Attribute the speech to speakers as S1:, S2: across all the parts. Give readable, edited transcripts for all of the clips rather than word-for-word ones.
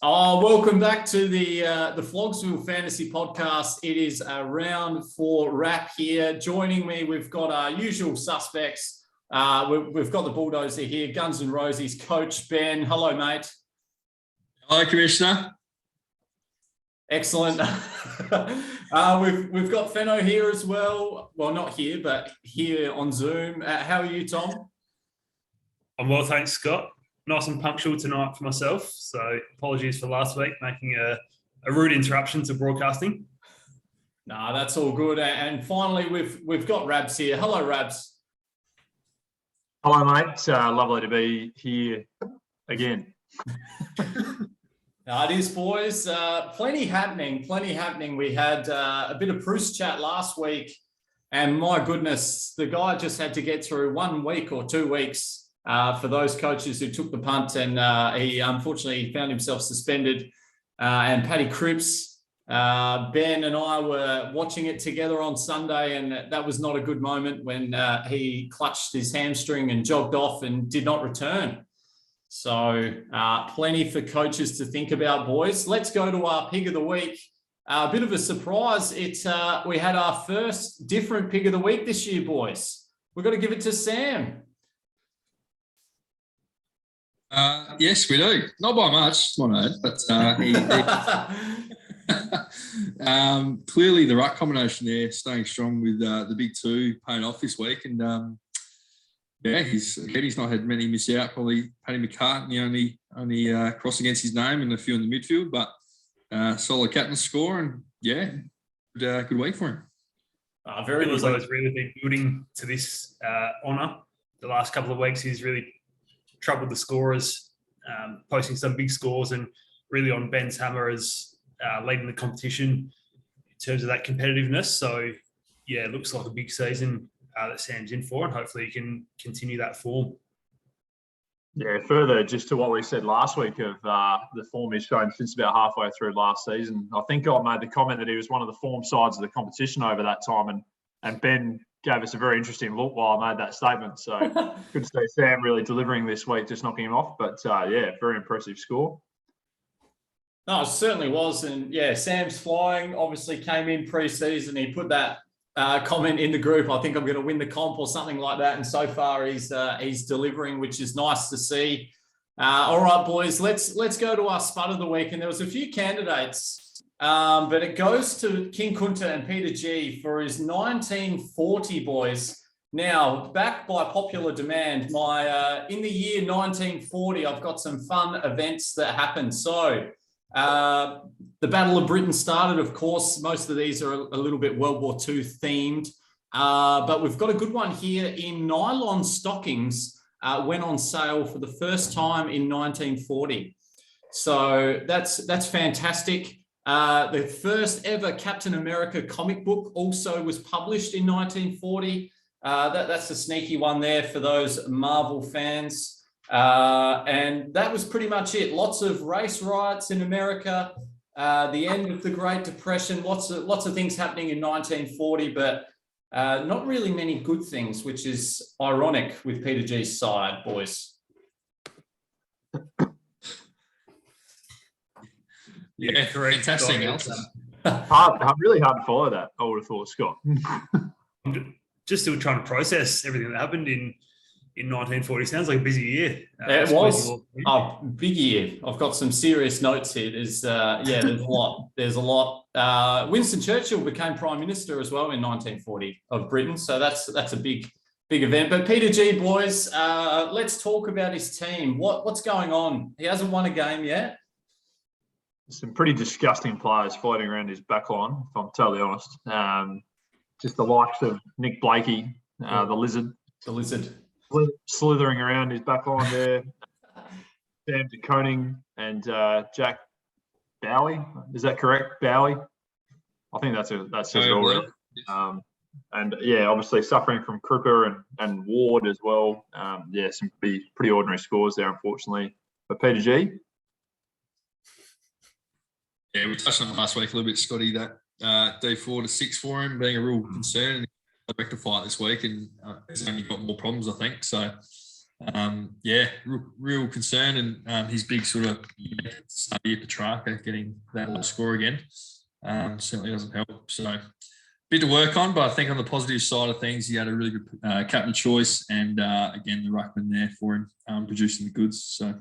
S1: Oh, welcome back to the Flogsville Fantasy Podcast. It is a round 4 wrap here. Joining me, we've got our usual suspects. We've got the Bulldozer here, Guns N' Roses coach Ben. Hello, mate.
S2: Hello, Commissioner.
S1: Excellent. We've got Fenno here as well. Well, not here, but here on Zoom. How are you, Tom?
S3: I'm well, thanks, Scott. Nice and punctual tonight for myself. So apologies for last week, making a rude interruption to broadcasting.
S1: No, that's all good. And finally, we've got Rabs here. Hello, Rabs.
S4: Hello, mate. Lovely to be here again.
S1: It is, boys. Plenty happening. We had a bit of Bruce chat last week, and my goodness, the guy just had to get through 1 week or 2 weeks for those coaches who took the punt, and he unfortunately found himself suspended. And Paddy Cripps, Ben and I were watching it together on Sunday, and that was not a good moment when he clutched his hamstring and jogged off and did not return. So plenty for coaches to think about, boys. Let's go to our pick of the week. A bit of a surprise. We had our first different pick of the week this year, boys. We've got to give it to Sam.
S2: Yes, we do. Not by much, I know, but clearly the ruck combination there, staying strong with the big two, paying off this week. And he's not had many miss out. Probably Paddy McCartney only cross against his name and a few in the midfield, but solid captain score, and good week for him.
S3: Very good. He's really been building to this honour. The last couple of weeks, he's really troubled the scorers, posting some big scores, and really on Ben's hammer as leading the competition in terms of that competitiveness. So, yeah, it looks like a big season that Sam's in for, and hopefully he can continue that form.
S4: Yeah, further just to what we said last week of the form he's shown since about halfway through last season. I think I made the comment that he was one of the form sides of the competition over that time, and Ben gave us a very interesting look while I made that statement. So good to see Sam really delivering this week, just knocking him off. But very impressive score.
S1: No, it certainly was. And yeah, Sam's flying. Obviously came in pre-season. He put that comment in the group, I think I'm going to win the comp or something like that. And so far he's delivering, which is nice to see. All right, boys, let's go to our spud of the week. And there was a few candidates. But it goes to King Kunta and Peter G for his 1940, boys. Now, back by popular demand, in the year 1940, I've got some fun events that happened. So the Battle of Britain started, of course. Most of these are a little bit World War II themed. But we've got a good one here. In nylon stockings went on sale for the first time in 1940. So that's fantastic. The first ever Captain America comic book also was published in 1940. That's a sneaky one there for those Marvel fans. And that was pretty much it. Lots of race riots in America, the end of the Great Depression, lots of things happening in 1940, but not really many good things, which is ironic with Peter G's side, boys.
S2: Yeah, fantastic.
S4: Really hard to follow that, I would have thought, Scott.
S3: I'm just still trying to process everything that happened in 1940. Sounds like a busy year.
S1: It was a big year. I've got some serious notes here. There's a lot. There's a lot. Winston Churchill became Prime Minister as well in 1940 of Britain. So that's a big event. But Peter G, boys, let's talk about his team. What's going on? He hasn't won a game yet.
S4: Some pretty disgusting players floating around his back line, if I'm totally honest. Just the likes of Nick Blakey, the lizard. Slithering around his back line there. Sam de Koning and Jack Bowie. Is that correct? Bowie? I think that's says it all. And yeah, obviously suffering from Cripper and Ward as well. Some pretty ordinary scores there, unfortunately. But Peter G?
S2: Yeah, we touched on it last week a little bit, Scotty, that D4 to 6 for him being a real concern. And rectify it this week, and he's only got more problems, I think. So, real concern, and his big sort of study Petrarca getting that low score again certainly doesn't help. So bit to work on, but I think on the positive side of things, he had a really good captain choice, and again the ruckman there for him, producing the goods. So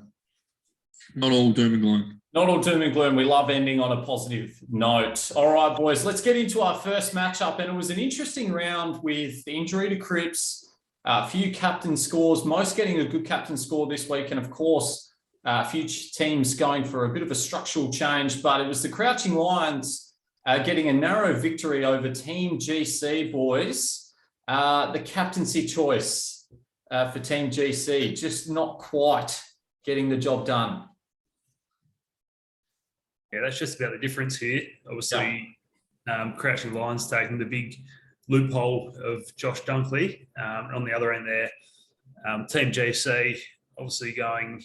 S2: not all doom and gloom.
S1: Not all doom and gloom. We love ending on a positive note. All right, boys, let's get into our first matchup. And it was an interesting round with the injury to Cripps, a few captain scores, most getting a good captain score this week. And of course, a few teams going for a bit of a structural change. But it was the Crouching Lions getting a narrow victory over Team GC, boys. The captaincy choice for Team GC, just not quite getting the job done.
S3: Yeah, that's just about the difference here. Obviously, Crouching Lions taking the big loophole of Josh Dunkley. On the other end there, Team GC obviously going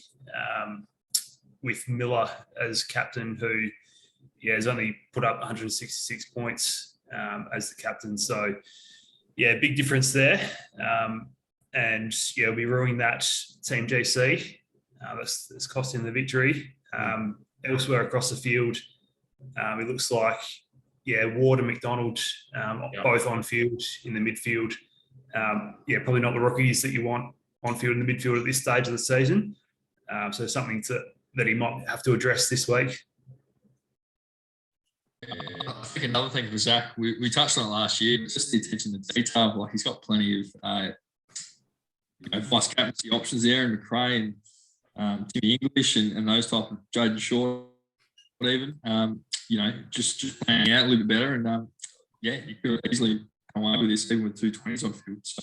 S3: with Miller as captain, who has only put up 166 points as the captain. So, big difference there. And we'll be ruining that Team GC. That's costing the victory. Elsewhere across the field, it looks like, Ward and McDonald both on field in the midfield. Probably not the rookies that you want on field in the midfield at this stage of the season. So something that he might have to address this week.
S2: I think another thing for Zach, we touched on it last year, it's just the attention to detail. Like, he's got plenty of vice captaincy options there, and McRae and Timmy English and those type of Jaden Short even, just playing out a little bit better. And you could easily come away with this even with 220s on field. So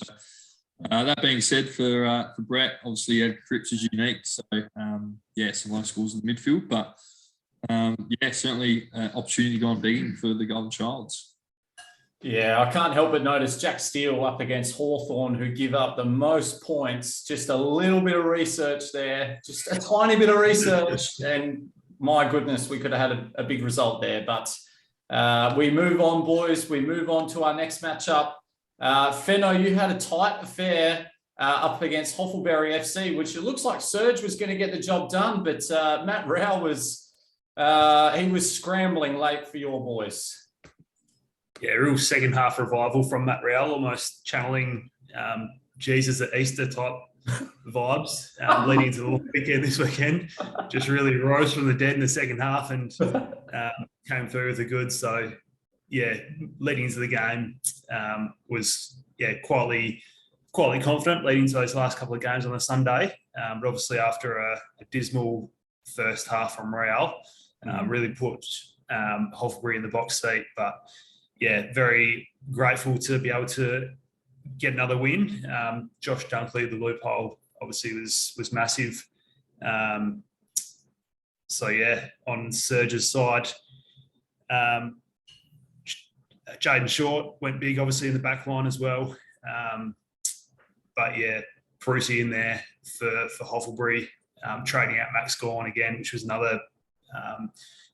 S2: that being said, for Brett, obviously Ed Cripps is unique. So some low scores in the midfield, but certainly opportunity gone begging for the Golden Childs.
S1: Yeah, I can't help but notice Jack Steele up against Hawthorn, who give up the most points. Just a little bit of research there, just a tiny bit of research, and my goodness, we could have had a big result there. But we move on, boys. We move on to our next matchup. Fenno, you had a tight affair up against Hoffleberry FC, which it looks like Serge was going to get the job done, but Matt Rao was scrambling late for your boys.
S3: Yeah, real second half revival from Matt Rowell, almost channeling Jesus at Easter type vibes, leading into the weekend this weekend. Just really rose from the dead in the second half and came through with the goods. So, leading into the game was quietly confident leading to those last couple of games on the Sunday. But obviously after a dismal first half from Rowell, really put Hoffleberry in the box seat. But very grateful to be able to get another win. Josh Dunkley, the loophole, obviously was massive. On Serge's side, Jaden Short went big, obviously, in the back line as well. Prusy in there for Hoffleberry, trading out Max Gorn again, which was another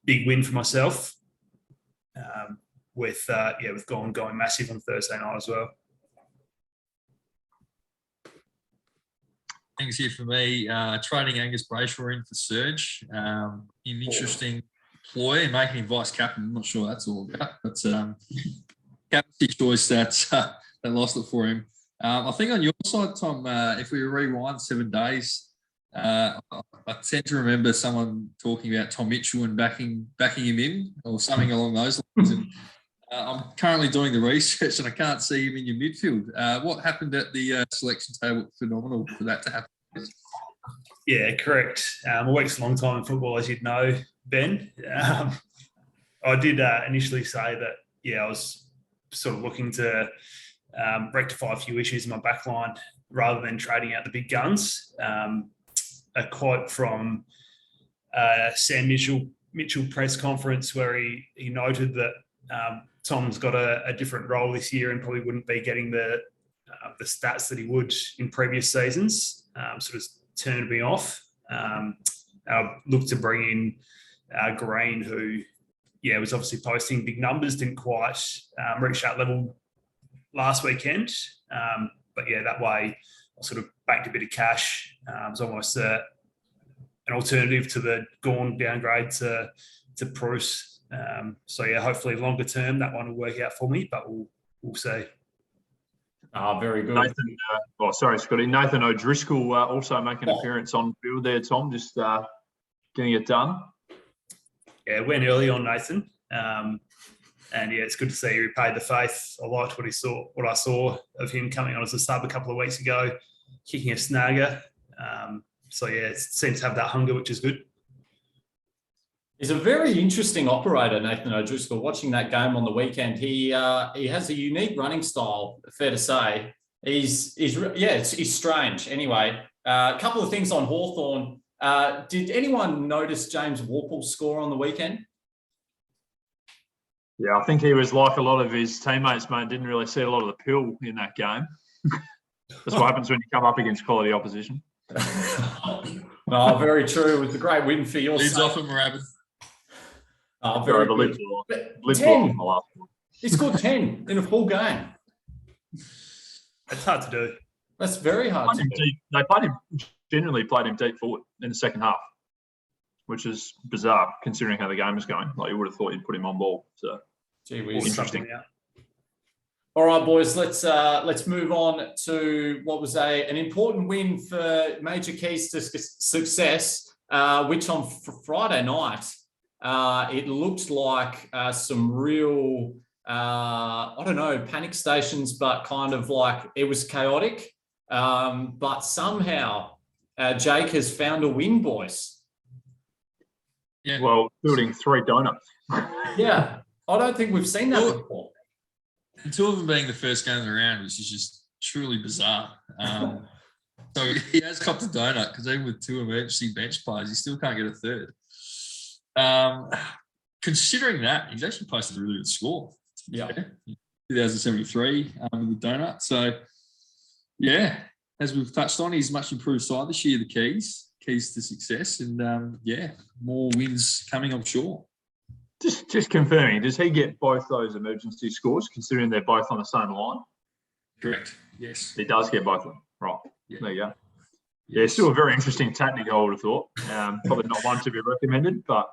S3: big win for myself. With Gorn going massive on Thursday night as well.
S2: Things here for me, trading Angus Brayshaw in for Serge. An interesting ploy and making him vice captain. I'm not sure what that's all about, but captaincy choice that lost it for him. I think on your side, Tom, if we rewind 7 days, I tend to remember someone talking about Tom Mitchell and backing him in or something along those lines. And I'm currently doing the research and I can't see him in your midfield. What happened at the selection table? Phenomenal for that to happen.
S3: Yeah, correct. I worked a long time in football, as you'd know, Ben. I did initially say that, I was sort of looking to rectify a few issues in my back line rather than trading out the big guns. A quote from Sam Mitchell press conference where he noted that Tom's got a different role this year and probably wouldn't be getting the stats that he would in previous seasons. Sort of turned me off. I looked to bring in Green, who was obviously posting big numbers, didn't quite reach that level last weekend. That way I sort of banked a bit of cash. It's almost an alternative to the Gorn downgrade to Bruce. So yeah, hopefully longer term that one will work out for me, but we'll see.
S1: Very good.
S4: Nathan, sorry, Scotty. Nathan O'Driscoll also making an appearance on field there, Tom, just getting it done.
S3: Yeah, went early on Nathan. And yeah, it's good to see he repaid the faith. I liked what I saw of him coming on as a sub a couple of weeks ago, kicking a snagger. So yeah, it seems to have that hunger, which is good.
S1: He's a very interesting operator, Nathan O'Driscoll. Watching that game on the weekend, he has a unique running style. Fair to say, he's strange. Anyway, a couple of things on Hawthorn. Did anyone notice James Warple's score on the weekend?
S4: Yeah, I think he was like a lot of his teammates, mate. Didn't really see a lot of the pill in that game. That's what happens when you come up against quality opposition.
S1: No, very true. It was a great win for your
S2: Leads off him, Rabbit.
S1: Very good. 10. He scored 10 in a full game.
S3: It's hard to do.
S1: That's very hard to do.
S4: They generally played him deep forward in the second half, which is bizarre considering how the game is going. Like you would have thought you'd put him on ball. So,
S1: gee whiz.
S4: Interesting.
S1: All right, boys. Let's move on to what was an important win for Major Keys to success, which on Friday night. It looked like some real, panic stations, but kind of like it was chaotic. But somehow Jake has found a win, boys.
S2: Yeah.
S4: Well, building 3 donuts.
S1: Yeah, I don't think we've seen that before.
S2: And 2 of them being the first game of the round, which is just truly bizarre. So he has copped a donut because even with 2 emergency bench players, he still can't get a third. Considering that, he's actually posted a really good score.
S1: Yeah,
S2: 2073 with the donut. So, yeah, as we've touched on, he's much improved side this year. The keys to success, and more wins coming, I'm sure.
S4: Just confirming, does he get both those emergency scores, considering they're both on the same line?
S2: Correct. Yes,
S4: He does get both of them. Right.
S2: Yeah.
S4: There you go. Yeah, still a very interesting tactic, I would have thought. Probably not one to be recommended, but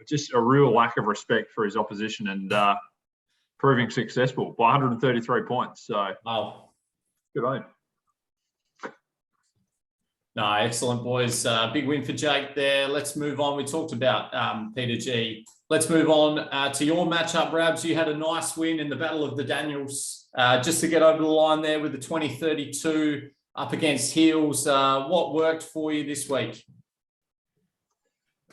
S4: just a real lack of respect for his opposition and proving successful by 133 points. So, good on him.
S1: No, excellent, boys. Big win for Jake there. Let's move on. We talked about Peter G. Let's move on to your matchup, Rabs. You had a nice win in the Battle of the Daniels just to get over the line there with the 2032 up against Heels. What worked for you this week?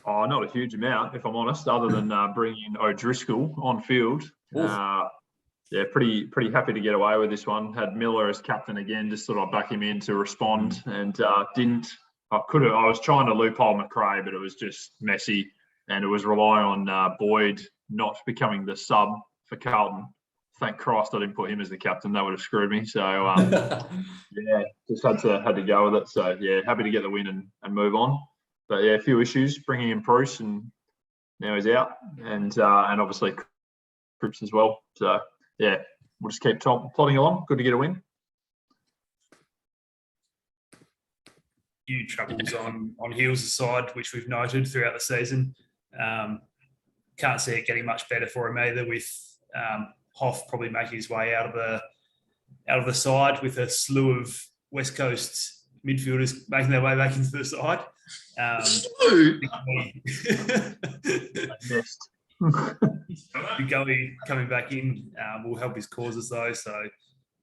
S4: Oh, not a huge amount, if I'm honest, other than bringing O'Driscoll on field. Pretty happy to get away with this one. Had Miller as captain again, just thought I'd back him in to respond and didn't. I was trying to loophole McRae, but it was just messy and it was relying on Boyd not becoming the sub for Carlton. Thank Christ I didn't put him as the captain. That would have screwed me. So, just had to go with it. So, yeah, happy to get the win and move on. But, yeah, a few issues, bringing in Bruce and now he's out. And obviously Cripps as well. So, yeah, we'll just keep plodding along. Good to get a win.
S3: Huge troubles on Heels' side, which we've noted throughout the season. Can't see it getting much better for him either, with Hoff probably making his way out of the side with a slew of West Coast midfielders making their way back into the side. Big Gully coming back in will help his causes though. So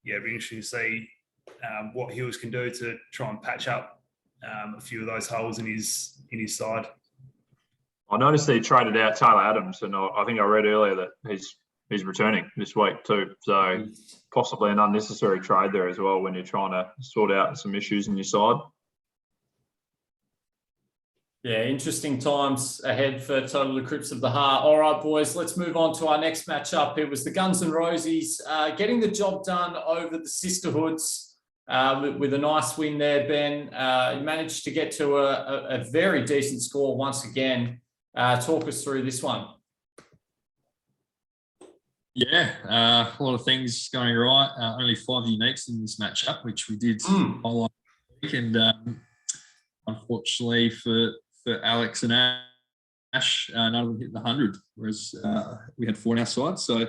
S3: yeah, it'll be interesting to see what Hills can do to try and patch up a few of those holes in his side.
S4: I noticed he traded out Taylor Adams, and I think I read earlier that he's returning this week too. So possibly an unnecessary trade there as well when you're trying to sort out some issues in your side.
S1: Yeah, interesting times ahead for Total Eclipse of the Heart. All right, boys, let's move on to our next matchup. It was the Guns N' Roses getting the job done over the Sisterhoods with a nice win there, Ben. Managed to get to a very decent score once again. Talk us through this one.
S2: Yeah, a lot of things going right. Only 5 uniques in this matchup, which we did highlight and unfortunately for Alex and Ash, none of them hit the 100, whereas we had 4 on our side. So,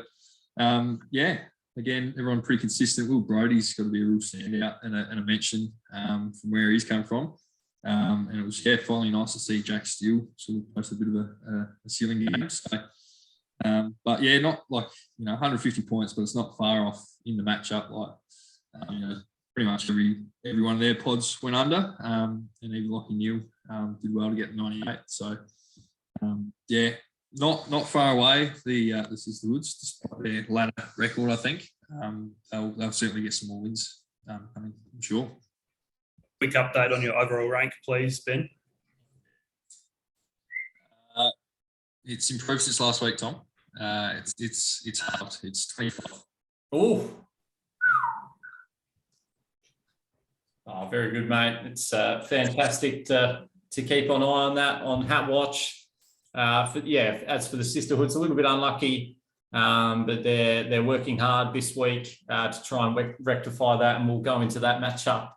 S2: again, everyone pretty consistent. Will Brodie's got to be a real standout and a mention from where he's come from. And it was, finally nice to see Jack Steele sort of post a bit of a ceiling game. So, but not like, 150 points, but it's not far off in the matchup. Like, pretty much every one of their pods went under, and even Lockie Neal did well to get 98. So, not far away. The Sisterhoods, despite their ladder record, I think they'll certainly get some more wins coming, I'm sure.
S3: Quick update on your overall rank, please, Ben.
S2: It's improved since last week, Tom. It's halved. It's 25.
S1: Oh, very good, mate. It's fantastic to keep an eye on that on Hat Watch. As for the Sisterhoods, a little bit unlucky, but they're working hard this week to try and rectify that, and we'll go into that matchup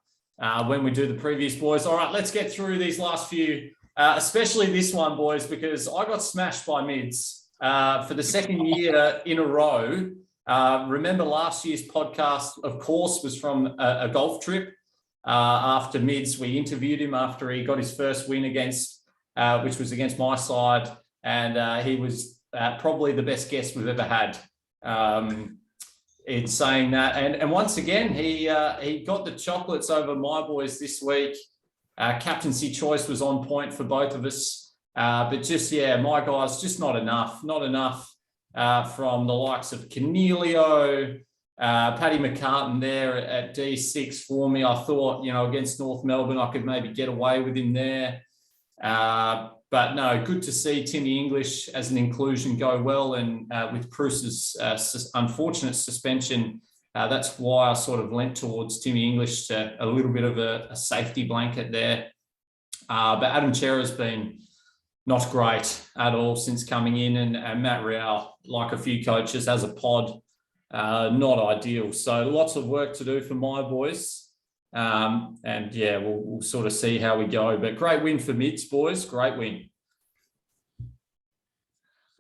S1: when we do the previews, boys. All right, let's get through these last few, especially this one, boys, because I got smashed by Mids for the second year in a row. Remember last year's podcast, of course, was from a golf trip. After Mids, we interviewed him after he got his first win which was against my side, and he was probably the best guest we've ever had. In saying that, and once again, he got the chocolates over my boys this week. Captaincy choice was on point for both of us, but just my guys, just not enough from the likes of Cornelio. Paddy McCartan there at D6 for me. I thought, against North Melbourne, I could maybe get away with him there. But no, good to see Timmy English as an inclusion go well. And with Bruce's unfortunate suspension, that's why I sort of lent towards Timmy English to a little bit of a safety blanket there. But Adam Chera's been not great at all since coming in. And Matt Rao, like a few coaches, as a pod, not ideal. So lots of work to do for my boys. We'll sort of see how we go. But great win for Mids, boys. Great win.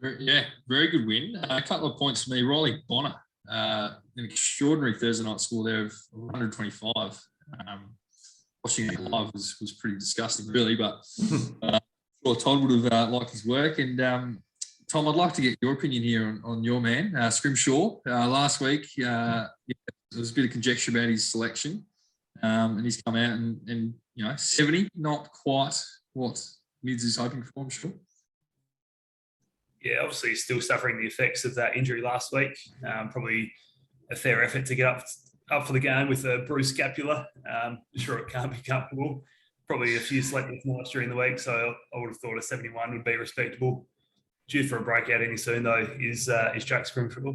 S2: Very good win. A couple of points for me. Riley Bonner, an extraordinary Thursday night score there of 125. Watching it live was pretty disgusting, really. But Todd would have liked his work. And Tom, I'd like to get your opinion here on your man, Scrimshaw. Last week, there was a bit of conjecture about his selection, and he's come out and 70, not quite what Mids is hoping for, I'm sure.
S3: Yeah, obviously he's still suffering the effects of that injury last week. Probably a fair effort to get up for the game with a bruised scapula. I'm sure it can't be comfortable. Probably a few sleepless nights during the week, so I would have thought a 71 would be respectable. Due for a breakout any soon, though, is Jack Scrimshaw.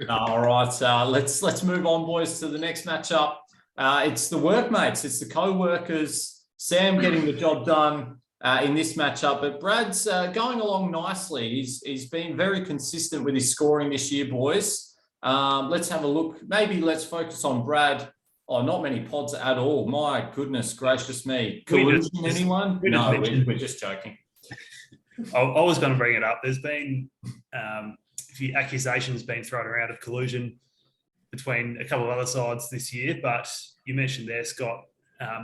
S1: All right, let's move on, boys, to the next matchup. It's the workmates, it's the co-workers. Sam getting the job done in this matchup, but Brad's going along nicely. He's been very consistent with his scoring this year, boys. Let's have a look. Maybe let's focus on Brad. Oh, not many pods at all. My goodness gracious me. Collusion, anyone? No, we're just joking.
S3: I was going to bring it up. There's been a few accusations being thrown around of collusion between a couple of other sides this year, but you mentioned there, Scott,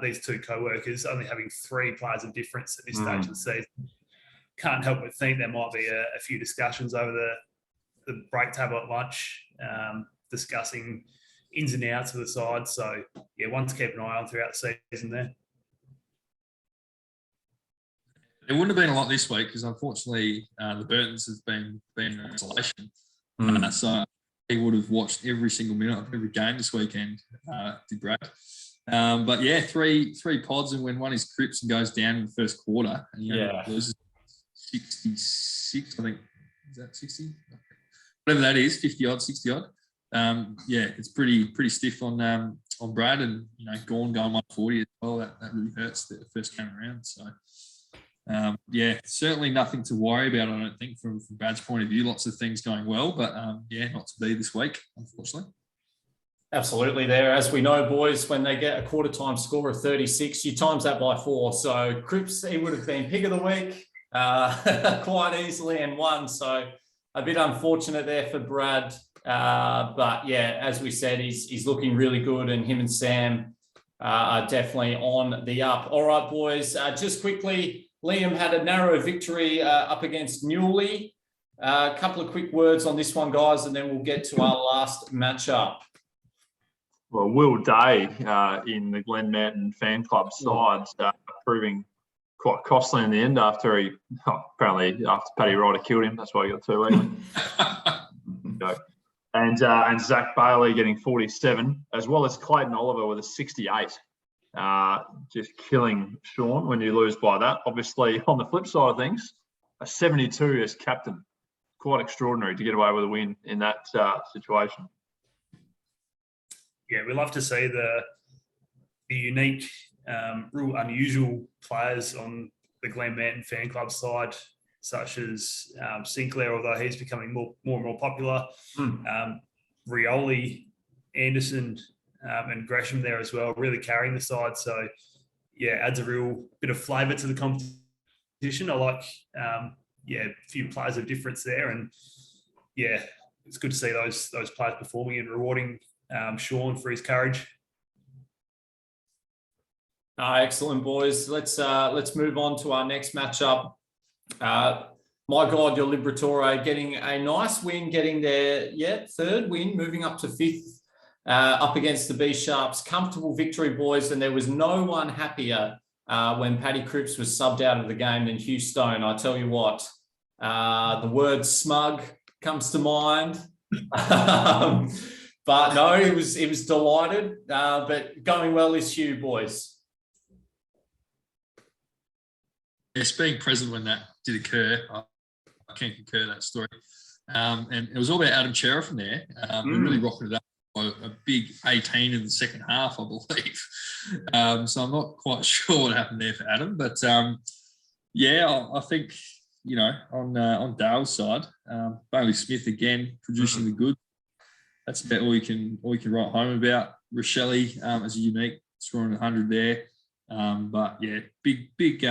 S3: these two co-workers only having 3 players of difference at this stage of the season. Can't help but think there might be a few discussions over the break table at lunch discussing ins and outs of the side. So, one to keep an eye on throughout the season there.
S2: There wouldn't have been a lot this week because, unfortunately, the Burtons have been in isolation. So he would have watched every single minute of every game this weekend, did Brad. But, 3 pods, and when one is Crips and goes down in the first quarter, and loses 66, I think. Is that 60? Whatever that is, 50-odd, 60-odd. It's pretty stiff on Brad, and Gawn going 140 as well. That really hurts the first game around. So certainly nothing to worry about, I don't think, from Brad's point of view. Lots of things going well, but not to be this week, unfortunately.
S1: Absolutely there. As we know, boys, when they get a quarter time score of 36, you times that by 4. So Cripps, he would have been pick of the week quite easily and won. So a bit unfortunate there for Brad. But yeah, as we said, he's looking really good, and him and Sam are definitely on the up. All right, boys, just quickly, Liam had a narrow victory up against Newley. A couple of quick words on this one, guys, and then we'll get to our last matchup.
S4: Well, Will Day in the Glen Mountain fan club side proving quite costly in the end after apparently after Paddy Ryder killed him. That's why he got 2 weeks. And Zach Bailey getting 47, as well as Clayton Oliver with a 68. Just killing Sean when you lose by that. Obviously, on the flip side of things, a 72 as captain. Quite extraordinary to get away with a win in that situation.
S3: Yeah, we love to see the unique, real unusual players on the Glen Mountain fan club side, such as Sinclair, although he's becoming more and more popular. Rioli, Anderson, and Gresham there as well, really carrying the side. So, yeah, adds a real bit of flavour to the competition. I like, a few players of difference there. And, yeah, it's good to see those players performing and rewarding Sean for his courage.
S1: Excellent, boys. Let's move on to our next matchup. My God, your Liberatore getting a nice win, getting their third win, moving up to 5th, up against the B Sharps. Comfortable victory, boys, and there was no one happier when Paddy Cripps was subbed out of the game than Hugh Stone. I tell you what, the word smug comes to mind. But no, he was delighted. But going well is Hugh, boys.
S2: Yes, being present when that did occur, I can concur that story. And it was all about Adam Chera from there. We really rocketed up by a big 18 in the second half, I believe. So I'm not quite sure what happened there for Adam. But, I think, on Dale's side, Bailey Smith, again, producing the goods. That's about all you can write home about. Rochelle as a unique, scoring 100 there. But, yeah, big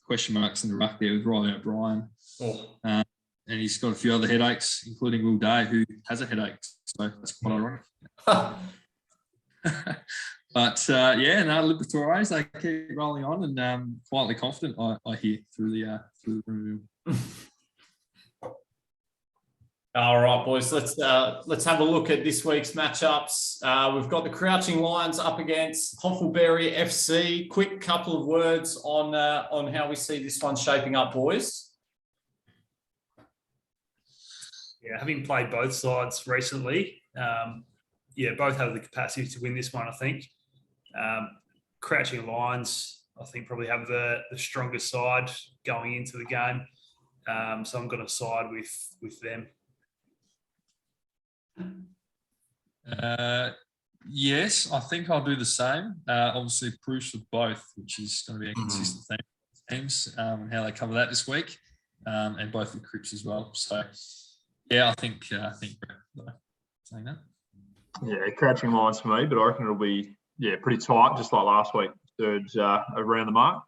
S2: question marks in the ruck there with Riley O'Brien. And he's got a few other headaches, including Will Day, who has a headache. So that's quite ironic. But, Liberatores, they keep rolling on and quietly confident, I hear, through the room.
S1: All right, boys, let's have a look at this week's matchups. We've got the Crouching Lions up against Hoffleberry FC. Quick couple of words on how we see this one shaping up, boys.
S3: Yeah, having played both sides recently, both have the capacity to win this one, I think. Crouching Lions, I think, probably have the strongest side going into the game. So I'm going to side with them.
S2: Yes, I think I'll do the same. Obviously, proofs with both, which is going to be a consistent theme for teams and how they cover that this week, and both the Cripps as well. So, yeah, I think saying that.
S4: Yeah, Crouching Lions for me, but I reckon it'll be pretty tight, just like last week. Thirds around the mark.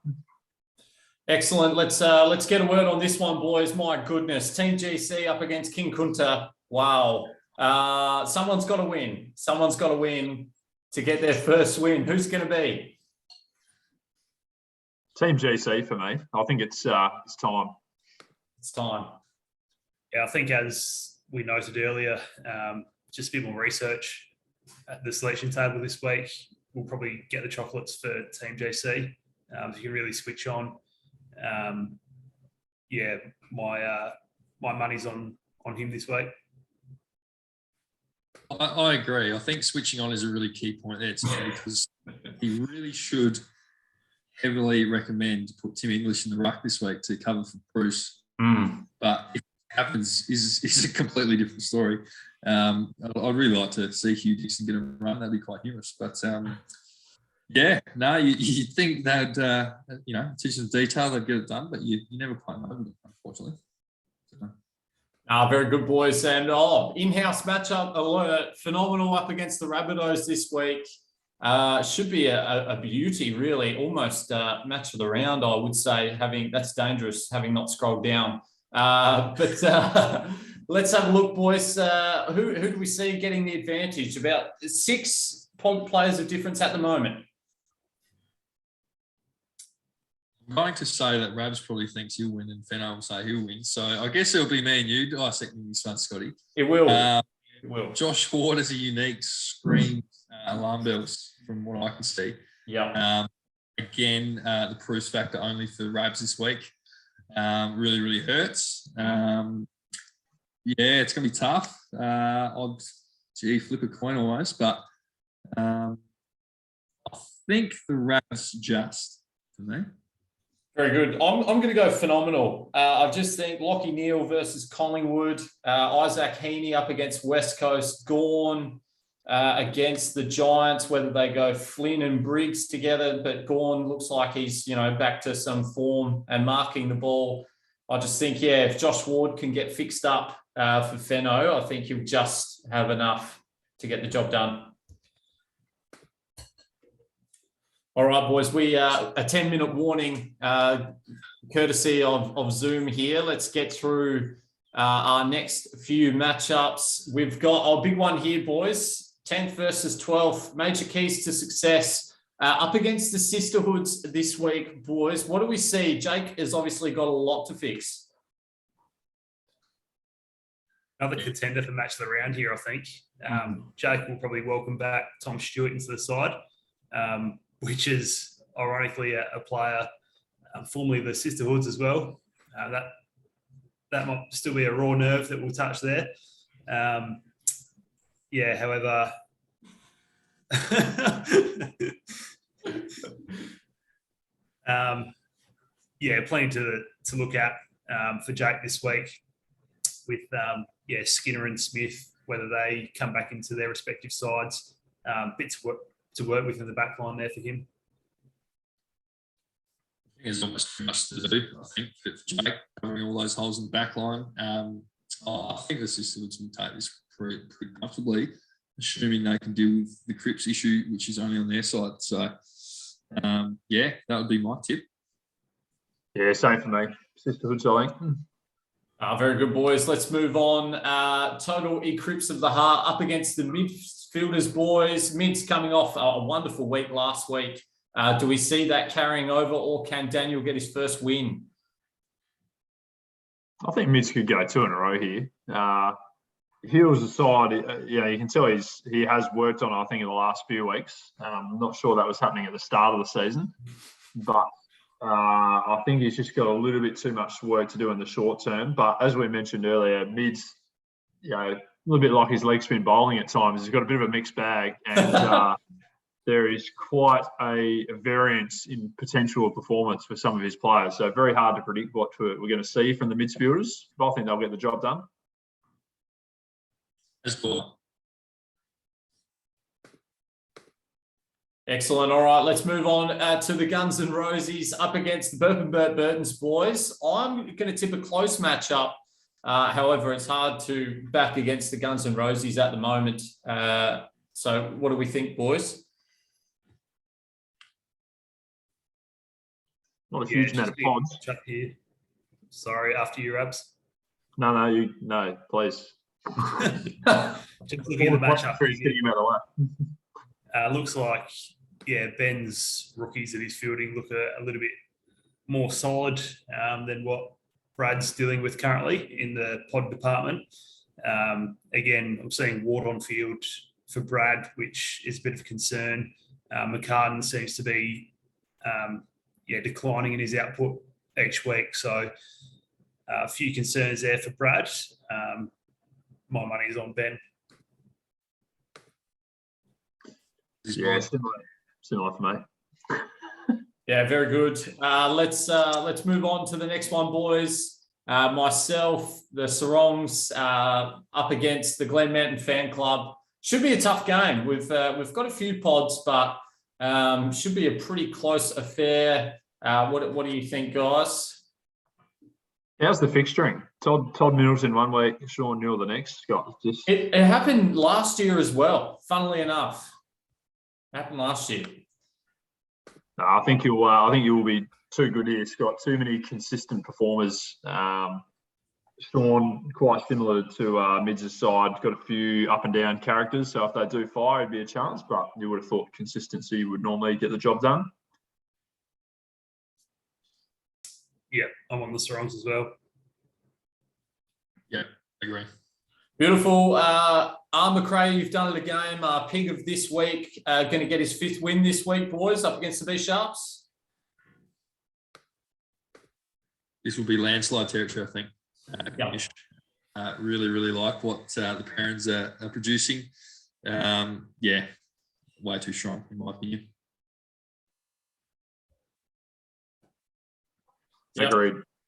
S1: Excellent. Let's get a word on this one, boys. My goodness, Team GC up against King Kunta. Wow. Someone's got to win. Someone's got to win to get their first win. Who's going to be?
S4: Team GC for me. I think it's time.
S1: It's time.
S3: Yeah, I think as we noted earlier, just a bit more research at the selection table this week. We'll probably get the chocolates for Team GC. You can really switch on. My money's on him this week.
S2: I agree. I think switching on is a really key point there too, because he really should heavily recommend to put Tim English in the ruck this week to cover for Bruce. But if it happens, is a completely different story. I'd really like to see Hugh Dixon get a run. That'd be quite humorous. But you'd think they'd attention to detail, they'd get it done, but you never quite know, unfortunately. So.
S1: Very good, boys. And in-house matchup alert, phenomenal up against the Rabbitohs this week. Should be a beauty, really. Almost match of the round, I would say. That's dangerous, having not scrolled down. But let's have a look, boys. Who do we see getting the advantage? About 6 players of difference at the moment.
S2: I'm going to say that Rabs probably thinks he'll win and Fenno will say he'll win. So I guess it'll be me and you dissecting this one, Scotty.
S1: It will. It will.
S2: Josh Ward has a unique screen alarm bells from what I can see.
S1: Yeah.
S2: Again, the cruise factor only for Rabs this week. Really, really hurts. Yeah, it's going to be tough. I'd flip a coin almost, but I think the Rabs just for me.
S1: Very good. I'm going to go phenomenal. I just think Lockie Neal versus Collingwood, Isaac Heaney up against West Coast, Gawn against the Giants, whether they go Flynn and Briggs together, but Gawn looks like he's, back to some form and marking the ball. I just think, if Josh Ward can get fixed up for Fenno, I think he'll just have enough to get the job done. All right, boys, we a 10-minute warning, courtesy of Zoom here. Let's get through our next few matchups. We've got a big one here, boys. 10th versus 12th, major keys to success. Up against the Sisterhoods this week, boys. What do we see? Jake has obviously got a lot to fix.
S3: Another contender for match of the round here, I think. Jake will probably welcome back Tom Stewart into the side. Which is ironically a player formerly the Sisterhoods as well. That might still be a raw nerve that we'll touch there. However, plenty to look at for Jake this week with Skinner and Smith, whether they come back into their respective sides. Bits to work with in the back line there for him.
S2: There's almost too much to do, I think, for Jake, covering all those holes in the back line. I think the Sisterhoods will take this pretty comfortably, assuming they can deal with the Cripps issue, which is only on their side. So, that would be my tip.
S4: Yeah, same for me. Sisterhoods, I think.
S1: Very good, boys. Let's move on. Total Eclipse of the Heart up against the midfielders, boys. Mids coming off a wonderful week last week. Do we see that carrying over, or can Daniel get his first win?
S4: I think Mids could go 2 in a row here. Hills aside, you can tell he has worked on it, I think, in the last few weeks. I'm not sure that was happening at the start of the season, but I think he's just got a little bit too much work to do in the short term. But as we mentioned earlier, Mids, a little bit like his leg spin bowling at times. He's got a bit of a mixed bag, and there is quite a variance in potential performance for some of his players. So very hard to predict what we're going to see from the midfielders. But I think they'll get the job done.
S2: That's cool.
S1: Excellent. All right, let's move on to the Guns and Rosies up against the Burton's boys. I'm going to tip a close matchup. However, it's hard to back against the Guns and Rosies at the moment. So what do we think, boys?
S4: Not a huge amount of pods.
S3: Chuck here. Sorry, after you, Rabs.
S4: No, please.
S3: Just looking at the matchup. Looks like, Ben's rookies that he's fielding look a little bit more solid than what Brad's dealing with currently in the pod department. Again, I'm seeing Ward on field for Brad, which is a bit of a concern. McCartan seems to be declining in his output each week. So a few concerns there for Brad. My money is on Ben.
S4: Yeah, similar for me.
S1: Yeah, very good. Let's move on to the next one, boys. Myself, the Sarongs, up against the Glen Mountain Fan Club. Should be a tough game. We've got a few pods, but should be a pretty close affair. What do you think, guys?
S4: How's the fixturing? Todd Middleton one week, Sean Newell the next. Scott, just
S1: It happened last year as well. Funnily enough, it happened last year.
S4: no, I think you will be too good here, Scott. Too many consistent performers. Sean, quite similar to Mids' side, got a few up and down characters. So if they do fire, it'd be a chance. But you would have thought consistency would normally get the job done.
S3: Yeah, I'm on the Strongs as well.
S2: Yeah, agree.
S1: Beautiful. McRae, you've done it again. Pig of this week, going to get his 5th win this week, boys, up against the B-Sharps.
S2: This will be landslide territory, I think. Really, really like what the parents are producing. Yeah, way too strong, in my opinion.
S1: Yep.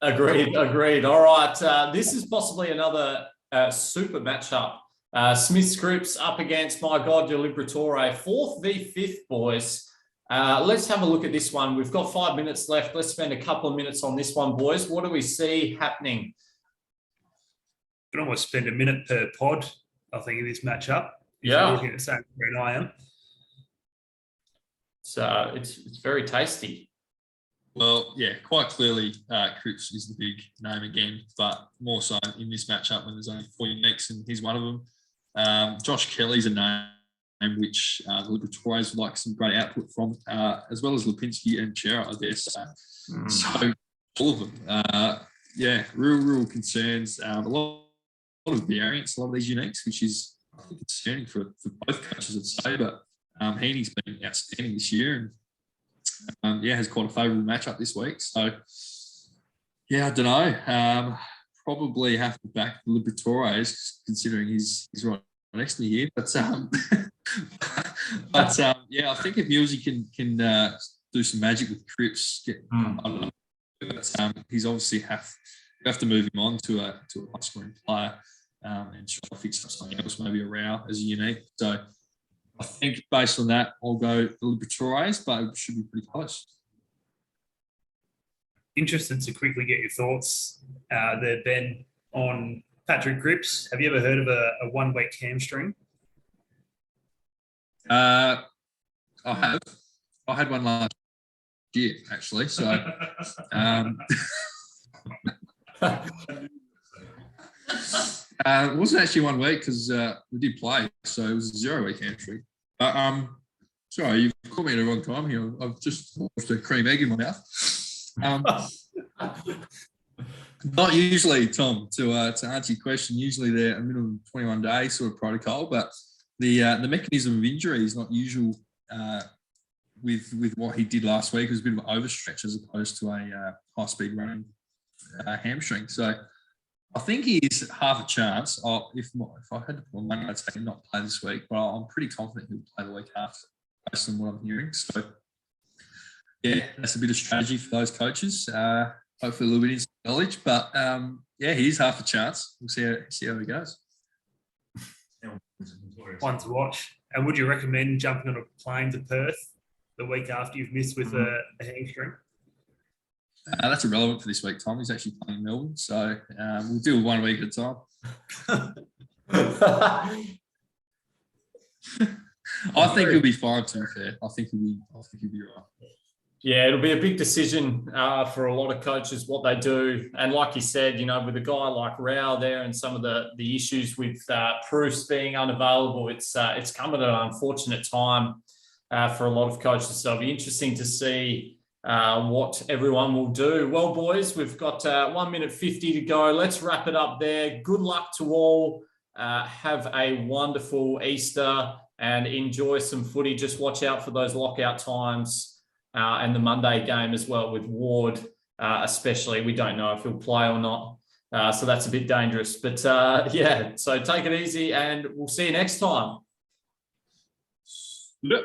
S4: Agreed.
S1: All right. This is possibly another super matchup. Smith Scripps up against, my God, your Liberatore. 4th v 5th, boys. Let's have a look at this one. We've got 5 minutes left. Let's spend a couple of minutes on this one, boys. What do we see happening?
S3: You can almost spend a minute per pod, I think, in this matchup. If
S1: Yeah.
S3: you're looking at the same where I am.
S1: So it's very tasty.
S2: Well, yeah, quite clearly, Cripps is the big name again, but more so in this matchup when there's only 4 uniques and he's one of them. Josh Kelly's a name which the Liberatores would like some great output from, as well as Lipinski and Chera, I guess. So all of them. Yeah, real concerns. A lot of variance, a lot of these uniques, which is, I think, concerning for both coaches, I'd say. But Heaney's been outstanding this year and, has quite a favourable matchup this week. So, yeah, I don't know. Probably have to back the Liberatores, considering he's right next to me here. But, I think if Millsy can do some magic with Cripps, I don't know. But, he's obviously have to move him on to a high-scoring player and try to fix up something else, maybe a row as a unique. So I think based on that, I'll go the Liberatores, but it should be pretty close.
S3: Interested to quickly get your thoughts there, Ben, on Patrick Cripps. Have you ever heard of a 1 week hamstring?
S2: I have. I had one last year, actually. So it wasn't actually 1 week because we did play, so it was a 0 week hamstring. Sorry, you've caught me at the wrong time here. I've just watched a cream egg in my mouth. Not usually, Tom, to answer your question. Usually they're a minimum 21 day sort of protocol, but the mechanism of injury is not usual with what he did last week. It was a bit of an overstretch as opposed to a high speed running hamstring. So I think he's half a chance. If I had to put my money, I'd say not play this week, but I'm pretty confident he'll play the week after, based on what I'm hearing. So, yeah, that's a bit of strategy for those coaches. Hopefully a little bit of knowledge, but he is half a chance. We'll see how it goes.
S3: One to watch. And would you recommend jumping on a plane to Perth the week after you've missed with a hamstring?
S2: That's irrelevant for this week, Tom. He's actually playing in Melbourne, so we'll deal with 1 week at a time. I think he'll be fine, to be fair. I think he'll be right.
S1: Yeah, it'll be a big decision for a lot of coaches what they do. And like you said, with a guy like Rao there and some of the issues with proofs being unavailable, it's come at an unfortunate time for a lot of coaches. So it'll be interesting to see what everyone will do. Well, boys, we've got 1 minute 50 to go. Let's wrap it up there. Good luck to all. Have a wonderful Easter and enjoy some footy. Just watch out for those lockout times. And the Monday game as well with Ward, especially. We don't know if he'll play or not. So that's a bit dangerous. But so take it easy and we'll see you next time.
S2: Yep.